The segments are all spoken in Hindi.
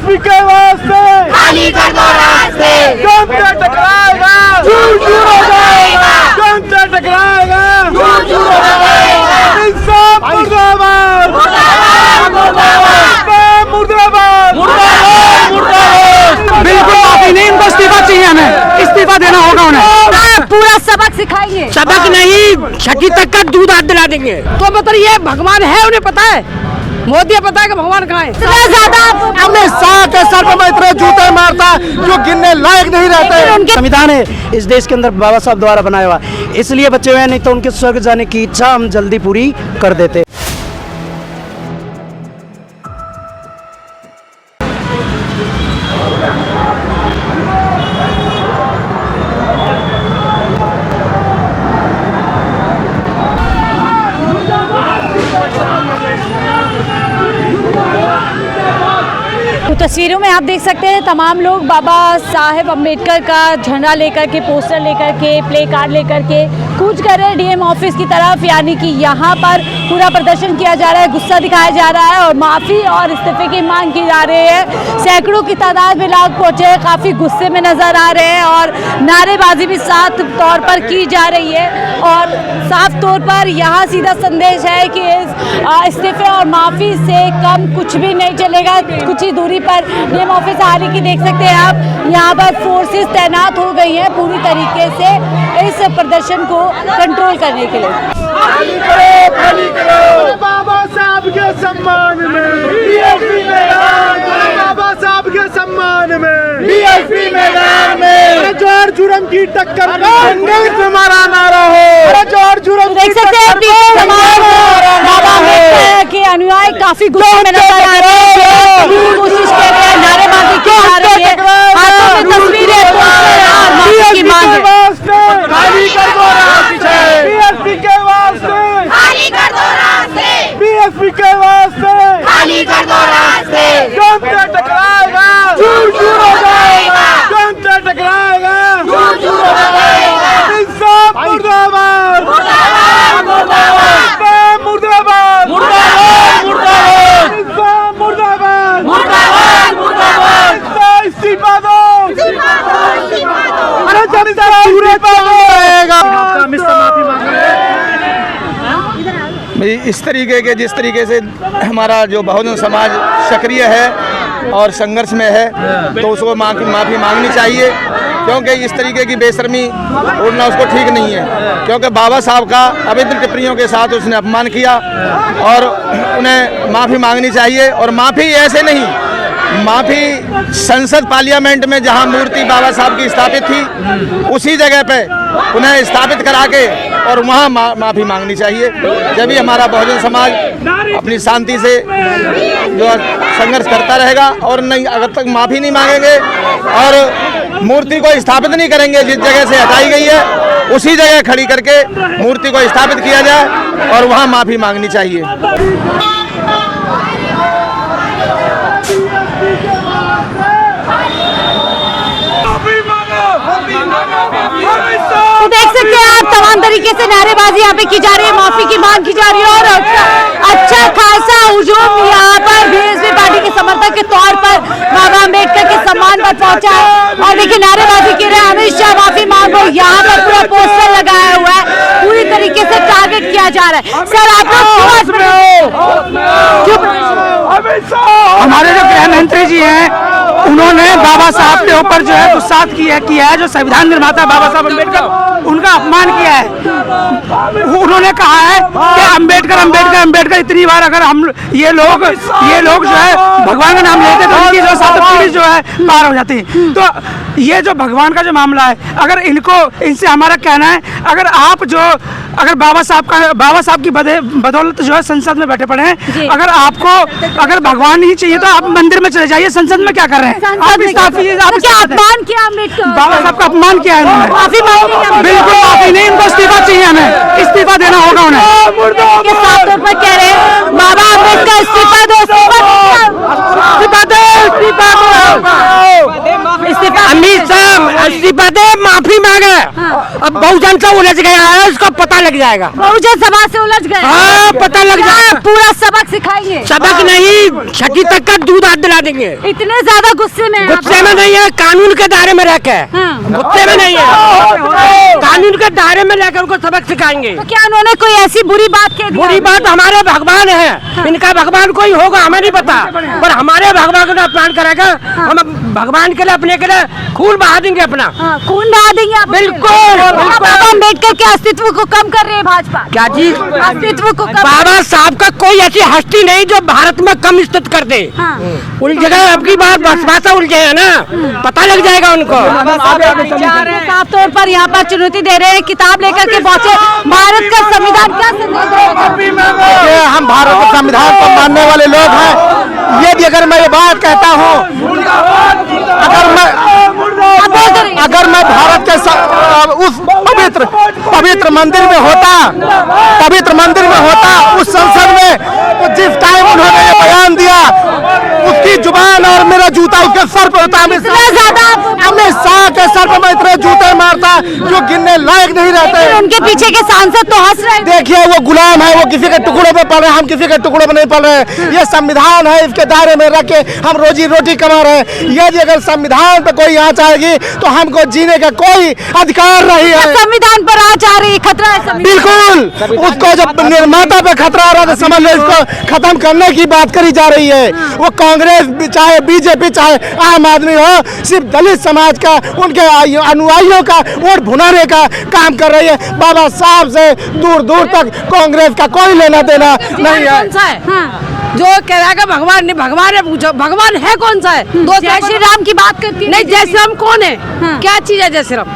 बीएसपी के वास्ते खाली कर दो रास्ते, जनता टकराएगा, चूर-चूर हो जाएगा, जनता टकराएगा, चूर-चूर हो जाएगा। इंसाफ मुर्दाबाद, मुर्दाबाद, मुर्दाबाद, बिल्कुल माफी नहीं, इनको इस्तीफा चाहिए, हमें इस्तीफा देना होगा उन्हें। पूरा सबक सिखाएंगे, सबक नहीं, छठी तक का दूध हाथ दिला देंगे। तो मतलब ये भगवान है, उन्हें पता है, मोदी पता है कि भगवान कहाँ है। हमने 7 साल में इतने जूते मारता जो गिनने लायक नहीं रहते। संविधान है इस देश के अंदर बाबा साहब द्वारा बनाया हुआ, इसलिए बचे हुए हैं, नहीं तो उनके स्वर्ग जाने की इच्छा हम जल्दी पूरी कर देते। तस्वीरों में आप देख सकते हैं तमाम लोग बाबा साहेब अम्बेडकर का झंडा लेकर के, पोस्टर लेकर के, प्ले कार्ड लेकर के कूच कर रहे हैं डीएम ऑफिस की तरफ। यानी कि यहाँ पर पूरा प्रदर्शन किया जा रहा है, गुस्सा दिखाया जा रहा है और माफ़ी और इस्तीफे की मांग की जा रही है। सैकड़ों की तादाद में लोग पहुँचे हैं, काफ़ी गुस्से में नज़र आ रहे हैं और नारेबाजी भी साफ तौर पर की जा रही है। और साफ तौर पर यहाँ सीधा संदेश है कि इस इस्तीफे और माफ़ी से कम कुछ भी नहीं चलेगा। कुछ ही दूरी पर डीएम ऑफिस हालांकि देख सकते हैं आप, यहाँ पर फोर्सेस तैनात हो गई हैं पूरी तरीके से इस प्रदर्शन को कंट्रोल करने के लिए। खाली करो, खाली करो। बाबा साहब के सम्मान में बीएसपी मैदान में, बाबा साहब के सम्मान में बीएसपी मैदान में जोर जुर्म की टक्कर में हमारा नारा हो। जोर जुर्म देख सकते हैं बाबा अम्बेडकर के अनुयायी काफी गुस्से में नजर आ रहे हैं, कोशिश कर रहे हैं, नारेबाजी की जा रही है, हाथों में तस्वीरें, माफी की मांग है। खाली कर दो रास्ते, बीएसपी के वास्ते खाली कर दो रास्ते, बीएसपी के वास्ते खाली कर दो रास्ते, जनता टकराएगा, चूर-चूर हो जाएगा, जनता टकराएगा, चूर-चूर हो जाएगा। इंसाफ मुर्दाबाद, मुर्दाबाद, मुर्दाबाद, मुर्दाबाद, मुर्दाबाद, मुर्दाबाद, इंसाफ मुर्दाबाद, मुर्दाबाद, मुर्दाबाद। इस्तीफा दो, अरे जनता इस तरीके के, जिस तरीके से हमारा जो बहुजन समाज सक्रिय है और संघर्ष में है, तो उसको माफ़ी मांगनी चाहिए, क्योंकि इस तरीके की बेशर्मी बोलना उसको ठीक नहीं है। क्योंकि बाबा साहब का अभद्र टिप्पणियों के साथ उसने अपमान किया और उन्हें माफ़ी मांगनी चाहिए। और माफ़ी ऐसे नहीं, माफ़ी संसद पार्लियामेंट में जहां मूर्ति बाबा साहब की स्थापित थी, उसी जगह पे उन्हें स्थापित करा के और वहां माफ़ी मांगनी चाहिए। जब भी हमारा बहुजन समाज अपनी शांति से जो संघर्ष करता रहेगा, और नहीं अगर तक माफ़ी नहीं मांगेंगे और मूर्ति को स्थापित नहीं करेंगे, जिस जगह से हटाई गई है उसी जगह खड़ी करके मूर्ति को स्थापित किया जाए और वहां माफ़ी मांगनी चाहिए। तो देख सकते हैं आप तमाम तरीके से नारेबाजी यहाँ पे की जा रही है, माफी की मांग की जा रही है और अच्छा खासा हुजूम यहाँ पर बीएसपी पार्टी के समर्थक के तौर पर बाबा अम्बेडकर के सम्मान पर पहुंचा है। और देखिए नारेबाजी की रहे अमित शाह माफी मांगो, यहाँ पर पूरा पोस्टर लगाया हुआ है, पूरी तरीके से टारगेट किया जा रहा है। सर आप लोग हमारे जो गृह मंत्री जी हैं, उन्होंने बाबा साहब के ऊपर जो है गुस्सा किया है, जो संविधान निर्माता बाबा साहब अम्बेडकर, उनका अपमान किया है। उन्होंने कहा है कि अम्बेडकर इतनी बार अगर हम ये लोग जो है भगवान का नाम लेते तो उनकी जो 7 पीढ़ी जो है पार हो जाती है। तो ये जो भगवान का जो मामला है, अगर इनसे हमारा कहना है, अगर बाबा साहब की बदौलत जो है संसद में बैठे पड़े हैं, अगर भगवान ही चाहिए तो आप मंदिर में चले जाइए, संसद में क्या कर रहे हैं? अपमान किया अम्बेडकर, बाबा साहब का अपमान किया है इन्होंने। माफी मांगी, बिल्कुल माफी नहीं, इनको इस्तीफा चाहिए, हमें इस्तीफा देना होगा उन्हें। साफ तौर पर कह रहे हैं बाबा अम्बेडकर इस्तीफा दो, अमित शाह इस्तीफा दे, माफी मांगे। अब बहुजन से उलझ गया है, उसको पता लग जाएगा। बहुजन समाज से उलझ गए। हाँ, पता लग क्या जाएगा। पूरा सबक सिखाएंगे? सबक नहीं, छठी तक का दूध हाथ दिला देंगे। इतने ज्यादा गुस्से में हैं आप? गुस्से में नहीं है, कानून के दायरे में रख है। हाँ। गुस्से में नहीं है, कानून के दायरे में लेकर उनको सबक सिखाएंगे। तो क्या उन्होंने कोई ऐसी बुरी बात कह दी? बुरी बात हमारे भगवान है, इनका भगवान कोई होगा हमें नहीं पता, पर हमारे भगवान का अपमान करेगा। हम भगवान के लिए अपने के लिए खून बहा देंगे अपना। हाँ, खून बहा देंगे आप? बिल्कुल। बाबा अम्बेडकर के अस्तित्व को कम कर रहे हैं भाजपा। क्या चीज? अस्तित्व को कम। बाबा साहब का कोई ऐसी हस्ती नहीं जो भारत में कम स्थित कर दे। हाँ। उलझेगा आपकी बात, बसपासा उलझे है ना, पता लग जाएगा उनको। साफ तौर पर यहाँ पर चुनौती दे रहे हैं, किताब लेकर के पहुंचे। भारत का संविधान क्या संदेश देगा? हम भारत के संविधान को मानने वाले लोग हैं। यदि अगर मैं ये बात कहता हूँ, अगर मैं भारत के उस पवित्र मंदिर में होता उस संसद में, तो जिस टाइम उन्होंने ये बयान दिया, उसकी जुबान और मेरा जूता उसके सर पर होता। अमित शाह के सर पर मैं इतने जूते मारता जो गिनने लायक नहीं रहते। उनके पीछे के सांसद तो हंस रहे। देखिए, वो गुलाम है, वो किसी के टुकड़ों पे पल रहे हैं, हम किसी के टुकड़ों पे नहीं पल रहे हैं। ये संविधान है, इसके दायरे में रख के हम रोजी रोटी कमा रहे हैं। यदि अगर संविधान पे कोई आँच आएगी तो हमको जीने का कोई अधिकार नहीं है। संविधान पर आँच आ रही है, खतरा है संविधान। बिल्कुल, उसको जब निर्माता पे खतरा आ रहा है तो समझ लो इसको खत्म करने की बात करी जा रही है। वो कांग्रेस चाहे बीजेपी चाहे आम आदमी हो, सिर्फ दलित समाज का, उनके अनुयायियों का वोट भुनाने का काम कर रही है। बाबा साहब से दूर दूर तक कांग्रेस का कोई लेना देना नहीं है। हाँ। जो कह रहा है भगवान ने, भगवान है, पूछो भगवान है कौन सा है? जय श्री राम की बात करती है। नहीं, जय श्री राम कौन है? हाँ। क्या चीज है जय श्री राम?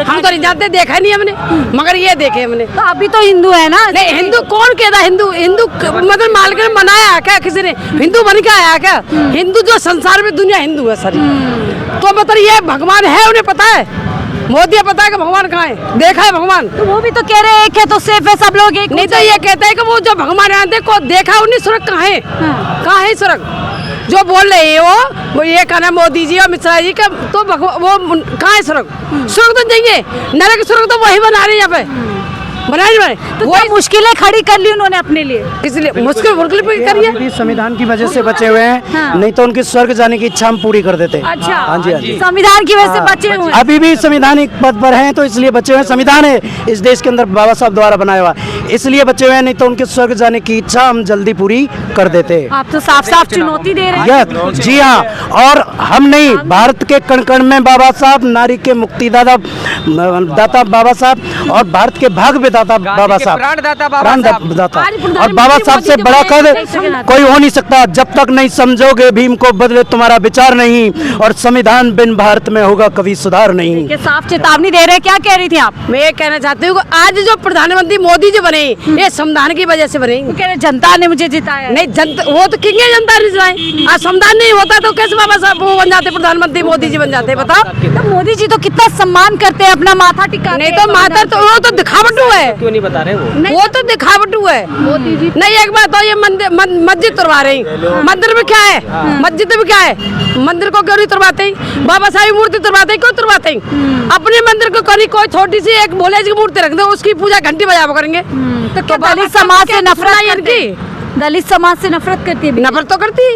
हम तो नहीं जानते, देखा नहीं हमने, मगर ये देखे हमने। तो अभी तो हिंदू है ना? नहीं, हिंदू कौन कहता? हिंदू मतलब मालिक ने बनाया क्या? किसी ने हिंदू बन के आया क्या? हिंदू जो संसार में दुनिया हिंदू है सारी। तो मतलब ये भगवान है, उन्हें पता है। मोदी पता है कि भगवान कहाँ है, देखा है भगवान? तो वो भी तो कह रहे हैं एक है तो सेफ है, सब लोग एक। नहीं तो ये कहते हैं कि वो जो भगवान है देखो, देखा उन्हें स्वर्ग कहाँ है? कहाँ है स्वर्ग? जो बोल रहे हैं वो ये कहना है मोदी जी और अमित शाह जी का, तो वो कहाँ है स्वर्ग? स्वर्ग तो जाइए, नरक स्वर्ग तो वही बना रहे हैं यहाँ पे, बनाए बने। तो वही मुश्किलें खड़ी कर ली उन्होंने अपने लिए, इसलिए मुश्किल करिए। संविधान की वजह से बचे हुए हैं। हाँ। नहीं तो उनकी स्वर्ग जाने की इच्छा हम पूरी कर देते। अच्छा। हाँ जी, हाँ जी। संविधान की वजह से बचे हुए हैं। अभी भी संवैधानिक पद पर हैं तो इसलिए बचे हुए हैं। संविधान है इस देश के अंदर बाबा साहब द्वारा बनाया हुआ, इसलिए बचे हुए हैं। नहीं तो उनके स्वर्ग जाने की इच्छा हम जल्दी पूरी कर देते। आप तो साफ साफ चुनौती दे रहे हैं। जी हाँ, और हम नहीं, भारत के कण कण में बाबा साहब, नारी के मुक्तिदाता दाता बाबा साहब और भारत के भाग्य विधाता बाबा साहब, प्राणदाता। और बाबा साहब से बड़ा कद कोई हो नहीं सकता। जब तक नहीं समझोगे भीम को, बदले तुम्हारा विचार नहीं, और संविधान बिन भारत में होगा कभी सुधार नहीं। ये साफ चेतावनी दे रहे हैं। क्या कह रही थी आप? मैं ये कहना चाहती हूँ आज जो प्रधानमंत्री मोदी जी बने, ये संविधान की वजह से बने। कह रहे जनता ने मुझे जिताया। नहीं, जनता वो तो किंग है, जनता ने जिताए। आज संविधान नहीं होता तो कैसे बाबा साहब वो बन जाते, प्रधानमंत्री मोदी जी बन जाते? बताओ। तो मोदी जी तो कितना सम्मान करते हैं, अपना माथा टिका। नहीं तो माता तो वो तो दिखावटू है, क्यों नहीं बता रहे वो तो दिखावटू है। मोदी जी नहीं, एक बात तो ये मस्जिद तुड़वा रही, मंदिर में क्या है? मस्जिद में क्या है? मंदिर को क्यों नहीं तुड़वाते? बाबा साहब की मूर्ति तुड़वाते, क्यों तुड़वाते? अपने मंदिर को कहीं कोई छोटी सी एक भोले जी की मूर्ति रख दो, उसकी पूजा घंटी बजावा करेंगे। तो दलित समाज से नफरत करती है? दलित समाज से नफरत करती है? नफरत तो करती है,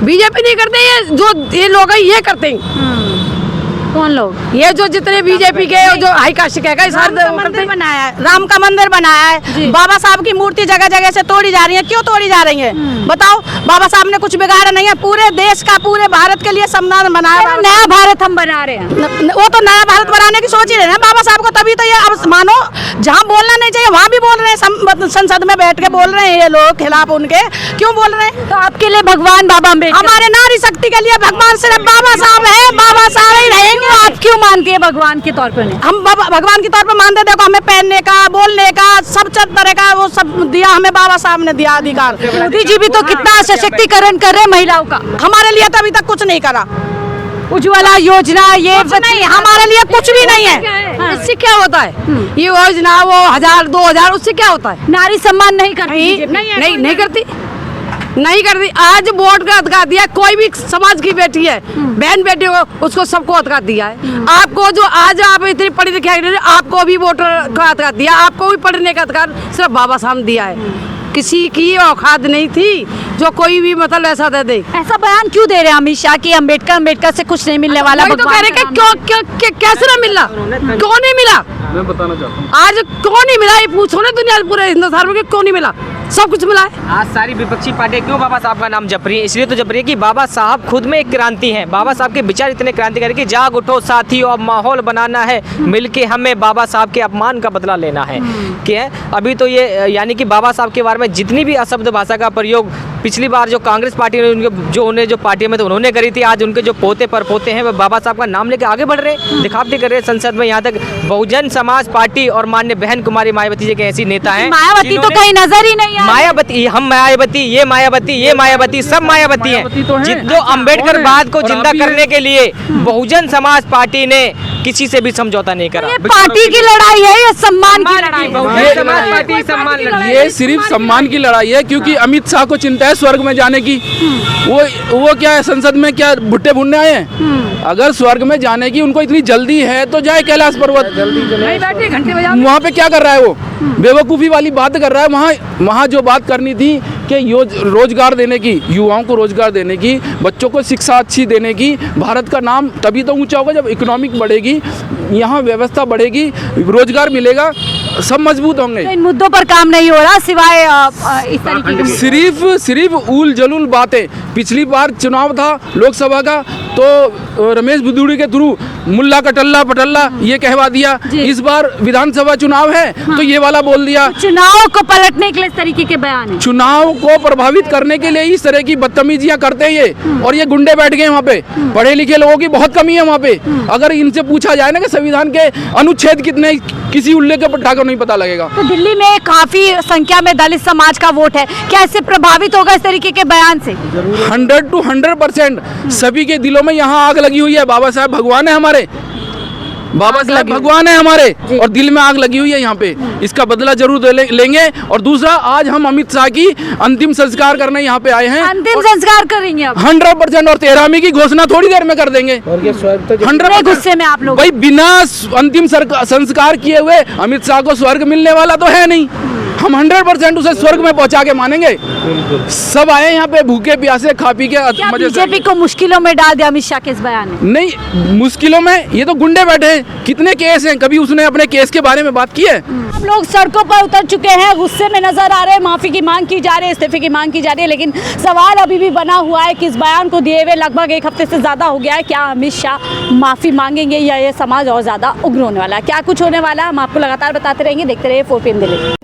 बीजेपी नहीं करते, ये जो ये लोग हैं ये करते हैं। कौन लोग? ये जो जितने बीजेपी के जो हाई कास्ट के मंदिर बनाया है, राम का मंदिर बनाया है, बाबा साहब की मूर्ति जगह जगह से तोड़ी जा रही है। क्यों तोड़ी जा रही है बताओ? बाबा साहब ने कुछ बिगाड़ा नहीं है, पूरे देश का, पूरे भारत के लिए संविधान बनाया। नया भारत हम बना रहे हैं। वो तो नया भारत बनाने की सोच ही रहे हैं बाबा साहब को, तभी तो ये अब मानो जहाँ बोलना नहीं चाहिए वहाँ भी बोल रहे हैं, संसद में बैठ के बोल रहे हैं ये लोग खिलाफ उनके। क्यों बोल रहे हैं? तो आपके लिए भगवान बाबा अम्बेडकर, हमारे नारी शक्ति के लिए भगवान सिर्फ बाबा साहब है, बाबा साहब ही रहेंगे। आप क्यों मानती है भगवान के तौर पर? हम भगवान के तौर पर मानते, देखो हमें पहनने का, बोलने का, सब तरह का वो सब दिया हमें बाबा साहब ने दिया अधिकार। मोदी जी भी तो कितना सशक्तिकरण कर रहे हैं महिलाओं का। हमारे लिए तो अभी तक कुछ नहीं करा। उज्ज्वला योजना ये नहीं, हमारे लिए कुछ भी नहीं है। इससे क्या होता है? ये योजना वो 1000 2000 उससे क्या होता है? नारी सम्मान नहीं करती? नहीं करती। नहीं कर दी। आज वोट का अधिकार दिया, कोई भी समाज की बेटी है, बहन बेटी हो, उसको सबको अधिकार दिया है। आपको जो आज आप इतनी पढ़ी लिखी है, आपको भी वोट का अधिकार दिया, आपको भी पढ़ने का अधिकार सिर्फ बाबा साहब ने दिया है। किसी की औकात नहीं थी जो कोई भी मतलब ऐसा दे दे। ऐसा बयान क्यों दे रहे हैं अमित शाह कि अम्बेडकर से कुछ नहीं मिलने वाला? तो कह रहे कि क्यों कैसे ना मिला, क्यों नहीं मिला? मैं बताना चाहता हूँ, आज क्यों नहीं मिला ये पूछो ना दुनिया पूरे हिंदुस्तान में, क्यों नहीं मिला? सब कुछ मिला है। आज सारी विपक्षी पार्टियां क्यों बाबा साहब का नाम जप रही है? इसलिए तो जप रही है कि बाबा साहब खुद में एक क्रांति हैं। बाबा साहब के विचार इतने क्रांतिकारी कि जाग उठो साथियों, अब माहौल बनाना है, मिलके हमें बाबा साहब के अपमान का बदला लेना है। क्या अभी तो ये यानी कि बाबा साहब के बारे में जितनी भी अशब्द भाषा का प्रयोग पिछली बार जो कांग्रेस पार्टी ने उन्हें जो पार्टी में तो उन्होंने करी थी, आज उनके जो पोते पर पोते हैं वो बाबा साहब का नाम लेके आगे बढ़ रहे हैं, दिखावटी कर रहे हैं संसद में। यहाँ तक बहुजन समाज पार्टी और माननीय बहन कुमारी मायावती जी के ऐसी नेता हैं। मायावती तो कहीं नजर ही नहीं आई। मायावती, हम मायावती, ये मायावती, ये मायावती, सब मायावती हैं। जो अम्बेडकर बाद को जिंदा करने के लिए बहुजन समाज पार्टी ने किसी से भी समझौता नहीं करा। ये पार्टी की लड़ाई है, ये सम्मान की लड़ाई है। बहुजन समाज पार्टी सम्मान लड़ाई है। ये सिर्फ सम्मान की लड़ाई है, क्योंकि अमित शाह को चिंता है स्वर्ग में जाने की। वो क्या है, संसद में क्या भुट्टे भुनने आए हैं? अगर स्वर्ग में जाने की उनको इतनी जल्दी है तो जाए कैलाश पर्वत। वहाँ पे क्या कर रहा है वो? बेवकूफ़ी वाली बात कर रहा है। वहाँ जो बात करनी थी कि रोजगार देने की, युवाओं को रोजगार देने की, बच्चों को शिक्षा अच्छी देने की, भारत का नाम तभी तो ऊंचा होगा जब इकोनॉमिक बढ़ेगी, यहाँ व्यवस्था बढ़ेगी, रोजगार मिलेगा, सब मजबूत होंगे। तो इन मुद्दों पर काम नहीं हो रहा सिवाय इस तरीके के सिर्फ उल जलूल बातें। पिछली बार चुनाव था लोकसभा का, तो रमेश बुदुड़ी के थ्रू मुल्ला कटल्ला पटल्ला ये कहवा दिया। इस बार विधानसभा चुनाव है तो ये वाला बोल दिया। चुनाव को पलटने के लिए इस तरीके के बयान है। चुनाव को प्रभावित करने के लिए इस तरह की बदतमीजियां करते हैं ये, और ये गुंडे बैठ गए वहाँ पे। पढ़े लिखे लोगों की बहुत कमी है वहाँ पे। अगर इनसे पूछा जाए ना कि संविधान के अनुच्छेद कितने, किसी उल्ले के पट्टा को नहीं पता लगेगा। तो दिल्ली में काफी संख्या में दलित समाज का वोट है, क्या इससे प्रभावित होगा इस तरीके के बयान से? 100 to 100% सभी के दिलों में यहाँ आग लगी हुई है। बाबा साहब भगवान है हमारे, बाबा साहब भगवान है हमारे, और दिल में आग लगी हुई है यहाँ पे। इसका बदला जरूर लेंगे। और दूसरा, आज हम अमित शाह की अंतिम संस्कार करने यहाँ पे आए हैं। अंतिम संस्कार करेंगे अब 100%, और 13वीं की घोषणा थोड़ी देर में कर देंगे। 100% गुस्से में आप लोग भाई, बिना अंतिम संस्कार किए हुए अमित शाह को स्वर्ग मिलने वाला तो है नहीं। हम 100% उसे स्वर्ग में पहुंचा के मानेंगे। सब आए यहाँ पे भूखे प्यासे खा पी के मजे से। बीजेपी को मुश्किलों में डाल दिया अमित शाह के इस बयान ने? नहीं, मुश्किलों में ये तो गुंडे बैठे हैं। कितने केस हैं, कभी उसने अपने केस के बारे में बात की है? हम लोग सड़कों पर उतर चुके हैं, गुस्से में नजर आ रहे हैं, माफी की मांग की जा रही है, इस्तीफे की मांग की जा रही है। लेकिन सवाल अभी भी बना हुआ है कि इस बयान को दिए हुए लगभग एक हफ्ते से ज्यादा हो गया है। क्या अमित शाह माफी मांगेंगे या ये समाज और ज्यादा उग्र होने वाला है? क्या कुछ होने वाला है, हम आपको लगातार बताते रहेंगे। देखते रहिए 4 PM दिल्ली।